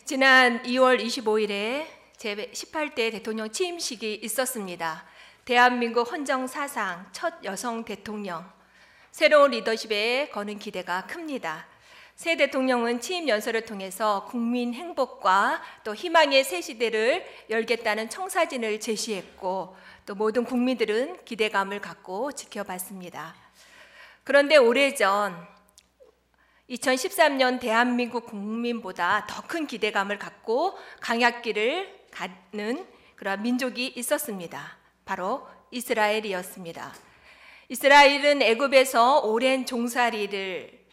지난 2월 25일에 제18대 대통령 취임식이 있었습니다. 대한민국 헌정사상 첫 여성 대통령, 새로운 리더십에 거는 기대가 큽니다. 새 대통령은 취임 연설을 통해서 국민 행복과 또 희망의 새 시대를 열겠다는 청사진을 제시했고, 또 모든 국민들은 기대감을 갖고 지켜봤습니다. 그런데 오래전 2013년 대한민국 국민보다 더 큰 기대감을 갖고 강약길을 가는 그런 민족이 있었습니다. 바로 이스라엘이었습니다. 이스라엘은 애굽에서 오랜 종살이를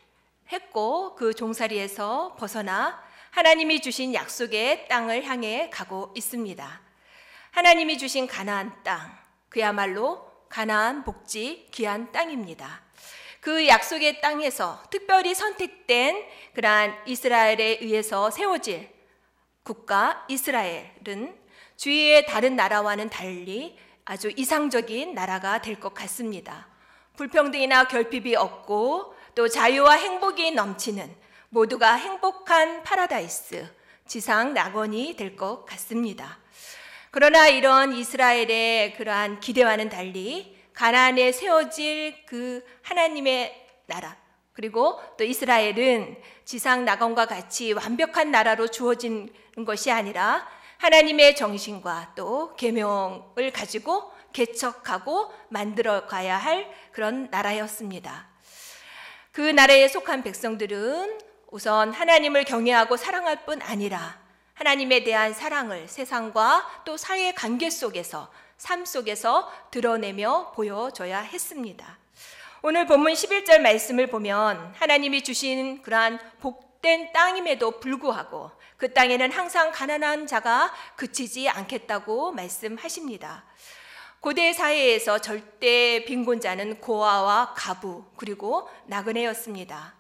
했고, 그 종살이에서 벗어나 하나님이 주신 약속의 땅을 향해 가고 있습니다. 하나님이 주신 가나안 땅, 그야말로 가나안 복지 귀한 땅입니다. 그 약속의 땅에서 특별히 선택된 그러한 이스라엘에 의해서 세워질 국가 이스라엘은 주위의 다른 나라와는 달리 아주 이상적인 나라가 될 것 같습니다. 불평등이나 결핍이 없고 또 자유와 행복이 넘치는 모두가 행복한 파라다이스, 지상 낙원이 될 것 같습니다. 그러나 이런 이스라엘의 그러한 기대와는 달리 가나안에 세워질 그 하나님의 나라, 그리고 또 이스라엘은 지상 낙원과 같이 완벽한 나라로 주어진 것이 아니라 하나님의 정신과 또 계명을 가지고 개척하고 만들어 가야 할 그런 나라였습니다. 그 나라에 속한 백성들은 우선 하나님을 경외하고 사랑할 뿐 아니라 하나님에 대한 사랑을 세상과 또 사회 관계 속에서, 삶 속에서 드러내며 보여줘야 했습니다. 오늘 본문 11절 말씀을 보면 하나님이 주신 그러한 복된 땅임에도 불구하고 그 땅에는 항상 가난한 자가 그치지 않겠다고 말씀하십니다. 고대 사회에서 절대 빈곤자는 고아와 가부 그리고 나그네였습니다.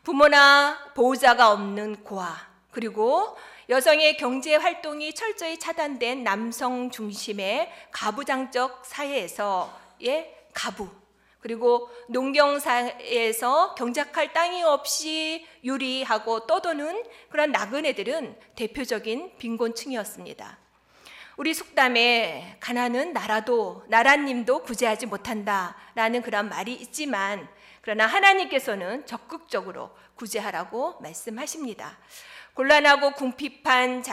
부모나 보호자가 없는 고아, 그리고 여성의 경제 활동이 철저히 차단된 남성 중심의 가부장적 사회에서의 가부, 그리고 농경사회에서 경작할 땅이 없이 유리하고 떠도는 그런 나그네들은 대표적인 빈곤층이었습니다. 우리 속담에 가난은 나라도 나라님도 구제하지 못한다라는 그런 말이 있지만, 그러나 하나님께서는 적극적으로 구제하라고 말씀하십니다. 곤란하고 궁핍한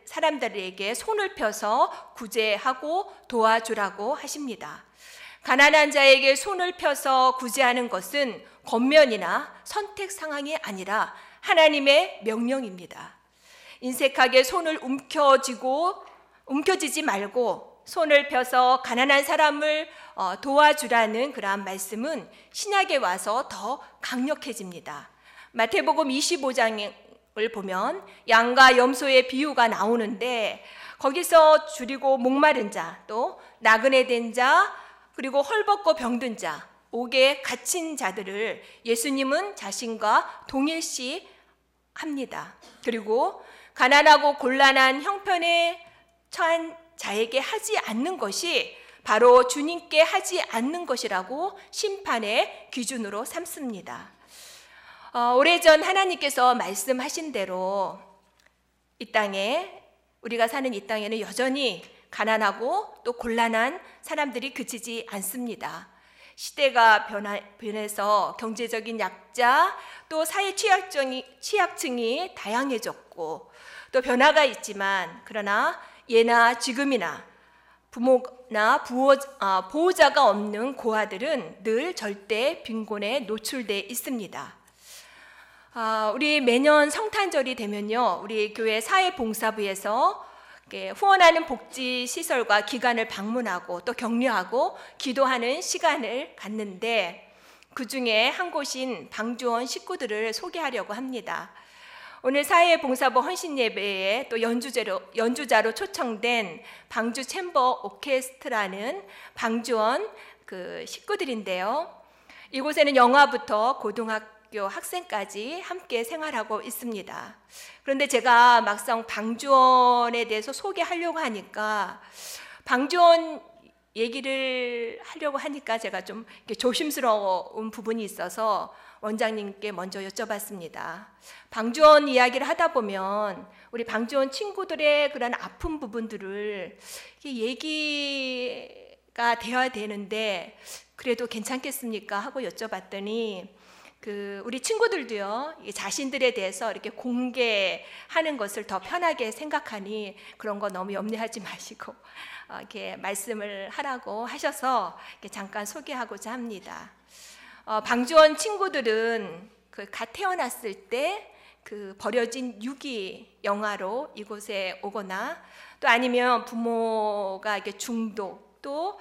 사람들에게 손을 펴서 구제하고 도와주라고 하십니다. 가난한 자에게 손을 펴서 구제하는 것은 권면이나 선택 상황이 아니라 하나님의 명령입니다. 인색하게 손을 움켜쥐지 말고 손을 펴서 가난한 사람을 도와주라는 그러한 말씀은 신약에 와서 더 강력해집니다. 마태복음 25장을 보면 양과 염소의 비유가 나오는데, 거기서 줄이고 목마른 자, 또 나그네 된 자, 그리고 헐벗고 병든 자, 옥에 갇힌 자들을 예수님은 자신과 동일시 합니다. 그리고 가난하고 곤란한 형편에 처한 자에게 하지 않는 것이 바로 주님께 하지 않는 것이라고 심판의 기준으로 삼습니다. 오래전 하나님께서 말씀하신 대로 이 땅에, 우리가 사는 이 땅에는 여전히 가난하고 또 곤란한 사람들이 그치지 않습니다. 시대가 변해서 경제적인 약자, 또 사회 취약층이 다양해졌고 또 변화가 있지만, 그러나 예나 지금이나 부모나 보호자가 없는 고아들은 늘 절대 빈곤에 노출돼 있습니다. 우리 매년 성탄절이 되면요, 우리 교회 사회봉사부에서 후원하는 복지시설과 기관을 방문하고 또 격려하고 기도하는 시간을 갖는데, 그 중에 한 곳인 방주원 식구들을 소개하려고 합니다. 오늘 사회봉사부 헌신예배에 또 연주자로 초청된 방주 챔버 오케스트라는 방주원 그 식구들인데요. 이곳에는 영아부터 고등학교 학생까지 함께 생활하고 있습니다. 그런데 제가 막상 방주원에 대해서 소개하려고 하니까, 방주원 얘기를 하려고 하니까 제가 좀 조심스러운 부분이 있어서 원장님께 먼저 여쭤봤습니다. 방주원 이야기를 하다 보면 우리 방주원 친구들의 그런 아픈 부분들을 얘기가 되어야 되는데 그래도 괜찮겠습니까? 하고 여쭤봤더니 우리 친구들도요, 자신들에 대해서 이렇게 공개하는 것을 더 편하게 생각하니 그런 거 너무 염려하지 마시고 이렇게 말씀을 하라고 하셔서 이렇게 잠깐 소개하고자 합니다. 방주원 친구들은 갓 태어났을 때 버려진 유기 영아로 이곳에 오거나 또 아니면 부모가 이렇게 중독 또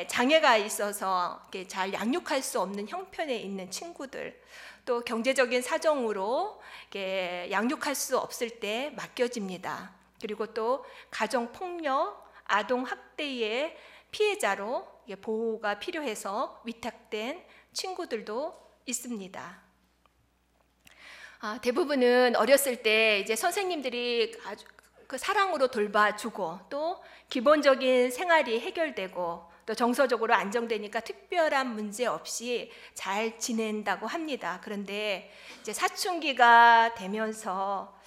장애가 있어서 잘 양육할 수 없는 형편에 있는 친구들, 또 경제적인 사정으로 양육할 수 없을 때 맡겨집니다. 그리고 또 가정폭력, 아동학대의 피해자로 보호가 필요해서 위탁된 친구들도 있습니다. 대부분은 어렸을 때 이제 선생님들이 아주 사랑으로 돌봐주고 또 기본적인 생활이 해결되고 또 정서적으로 안정되니까 특별한 문제 없이 잘 지낸다고 합니다. 그런데 이제 사춘기가 되면서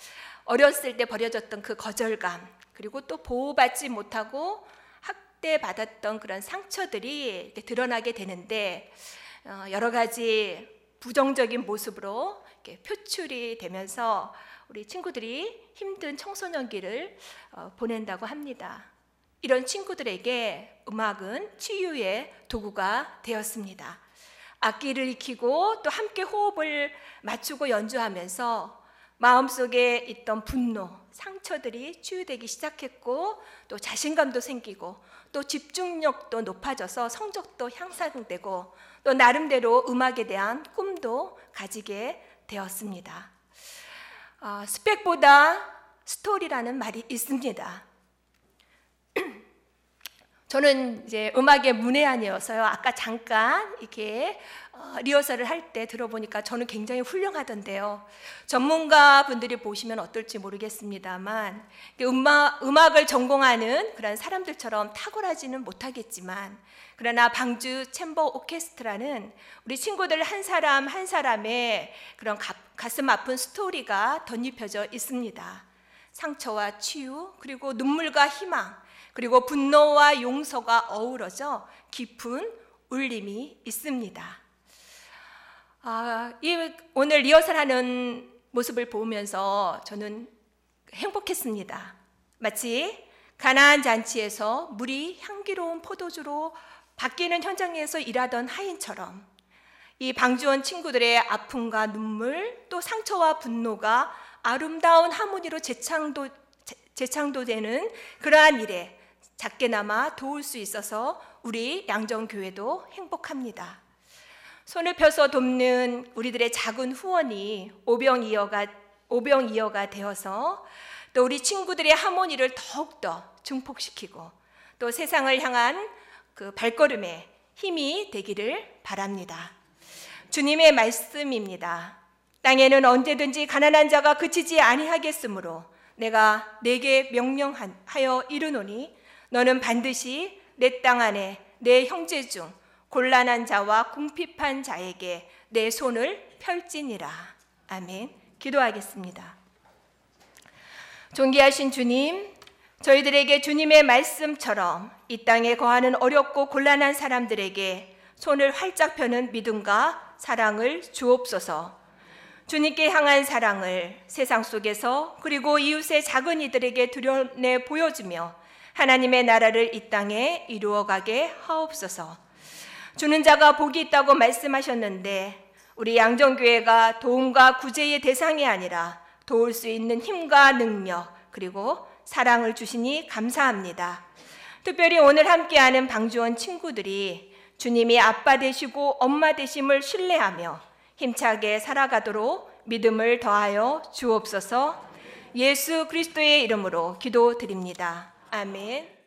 어렸을 때 버려졌던 그 거절감, 그리고 또 보호받지 못하고 학대받았던 그런 상처들이 이렇게 드러나게 되는데 여러 가지 부정적인 모습으로 이렇게 표출이 되면서 우리 친구들이 힘든 청소년기를 보낸다고 합니다. 이런 친구들에게 음악은 치유의 도구가 되었습니다. 악기를 익히고 또 함께 호흡을 맞추고 연주하면서 마음속에 있던 분노, 상처들이 치유되기 시작했고 또 자신감도 생기고 또 집중력도 높아져서 성적도 향상되고 또 나름대로 음악에 대한 꿈도 가지게 되었습니다. 스펙보다 스토리라는 말이 있습니다. 저는 이제 음악의 문외한이어서요. 아까 잠깐 이렇게 리허설을 할 때 들어보니까 저는 굉장히 훌륭하던데요. 전문가 분들이 보시면 어떨지 모르겠습니다만 음악을 전공하는 그런 사람들처럼 탁월하지는 못하겠지만 그러나 방주 챔버 오케스트라는 우리 친구들 한 사람 한 사람의 그런 가슴 아픈 스토리가 덧입혀져 있습니다. 상처와 치유, 그리고 눈물과 희망, 그리고 분노와 용서가 어우러져 깊은 울림이 있습니다. 오늘 리허설하는 모습을 보면서 저는 행복했습니다. 마치 가나안 잔치에서 물이 향기로운 포도주로 바뀌는 현장에서 일하던 하인처럼 이 방주원 친구들의 아픔과 눈물 또 상처와 분노가 아름다운 하모니로 재창도되는 그러한 일에 작게나마 도울 수 있어서 우리 양정교회도 행복합니다. 손을 펴서 돕는 우리들의 작은 후원이 오병이어가 되어서 또 우리 친구들의 하모니를 더욱더 증폭시키고 또 세상을 향한 그 발걸음에 힘이 되기를 바랍니다. 주님의 말씀입니다. 땅에는 언제든지 가난한 자가 그치지 아니하겠으므로 내가 네게 명령하여 이르노니 너는 반드시 내 땅 안에 내 형제 중 곤란한 자와 궁핍한 자에게 내 손을 펼지니라. 아멘. 기도하겠습니다. 존귀하신 주님, 저희들에게 주님의 말씀처럼 이 땅에 거하는 어렵고 곤란한 사람들에게 손을 활짝 펴는 믿음과 사랑을 주옵소서. 주님께 향한 사랑을 세상 속에서 그리고 이웃의 작은 이들에게 드러내 보여주며 하나님의 나라를 이 땅에 이루어가게 하옵소서. 주는 자가 복이 있다고 말씀하셨는데 우리 양정교회가 도움과 구제의 대상이 아니라 도울 수 있는 힘과 능력 그리고 사랑을 주시니 감사합니다. 특별히 오늘 함께하는 방주원 친구들이 주님이 아빠 되시고 엄마 되심을 신뢰하며 힘차게 살아가도록 믿음을 더하여 주옵소서. 예수 그리스도의 이름으로 기도드립니다. 아멘.